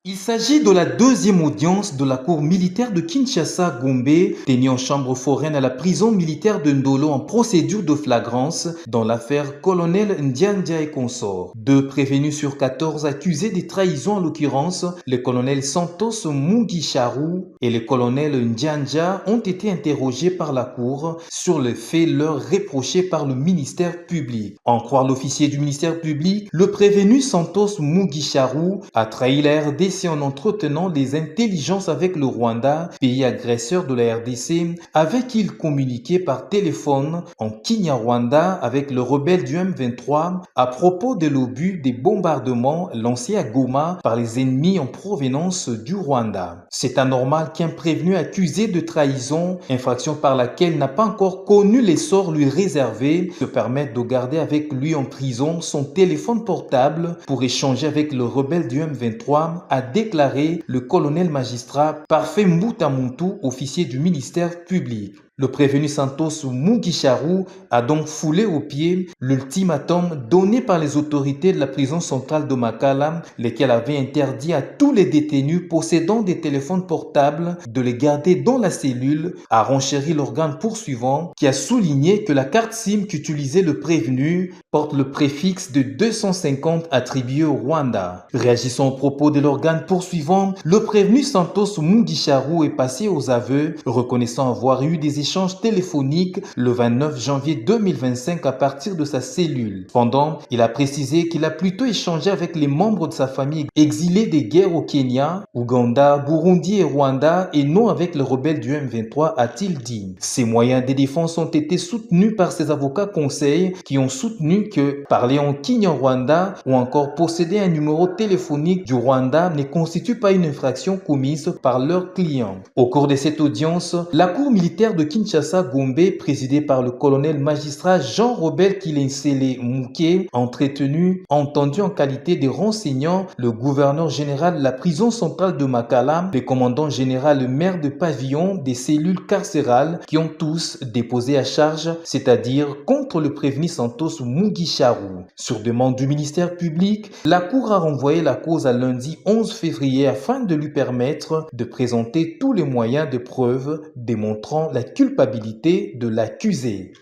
Il s'agit de la deuxième audience de la cour militaire de Kinshasa-Gombe, tenue en chambre foraine à la prison militaire de Ndolo en procédure de flagrance dans l'affaire Colonel Ndianja et consorts. 2 prévenus sur 14 accusés de trahison, en l'occurrence le colonel Santos Mugisharu et le colonel Ndianja, ont été interrogés par la cour sur les faits leur reprochés par le ministère public. En croire l'officier du ministère public, le prévenu Santos Mugisharu a trahi la RDC en entretenant les intelligences avec le Rwanda, pays agresseur de la RDC, avec qui il communiquait par téléphone en Kinyarwanda avec le rebelle du M23 à propos de l'obus des bombardements lancés à Goma par les ennemis en provenance du Rwanda. C'est anormal qu'un prévenu accusé de trahison, infraction par laquelle n'a pas encore connu les sorts lui réservés, se permette de garder avec lui en prison son téléphone portable pour échanger avec le rebelle du M23, a déclaré le colonel magistrat Parfait Mbutamuntu, officier du ministère public. Le prévenu Santos Mugisharu a donc foulé aux pieds l'ultimatum donné par les autorités de la prison centrale de Makala, lesquelles avaient interdit à tous les détenus possédant des téléphones portables de les garder dans la cellule, a renchéri l'organe poursuivant qui a souligné que la carte SIM qu'utilisait le prévenu porte le préfixe de 250 attribué au Rwanda. Réagissant aux propos de l'organe poursuivant, le prévenu Santos Mugisharu est passé aux aveux, reconnaissant avoir eu des échanges téléphoniques le 29 janvier 2025 à partir de sa cellule. Cependant, il a précisé qu'il a plutôt échangé avec les membres de sa famille exilés des guerres au Kenya, Ouganda, Burundi et Rwanda et non avec les rebelles du M23, a-t-il dit. Ces moyens de défense ont été soutenus par ses avocats conseils qui ont soutenu que parler en Kinyarwanda ou encore posséder un numéro téléphonique du Rwanda ne constitue pas une infraction commise par leurs clients. Au cours de cette audience, la cour militaire de Kinshasa-Gombe, présidée par le colonel magistrat Jean-Robert Kilensele Mouké, a entendu en qualité de renseignant le gouverneur général de la prison centrale de Makala, le commandant général, le maire de pavillon des cellules carcérales qui ont tous déposé à charge, c'est-à-dire contre le prévenu Santos Mugisharu. Sur demande du ministère public, la cour a renvoyé la cause à lundi 11 février afin de lui permettre de présenter tous les moyens de preuve démontrant la culpabilité de l'accusé.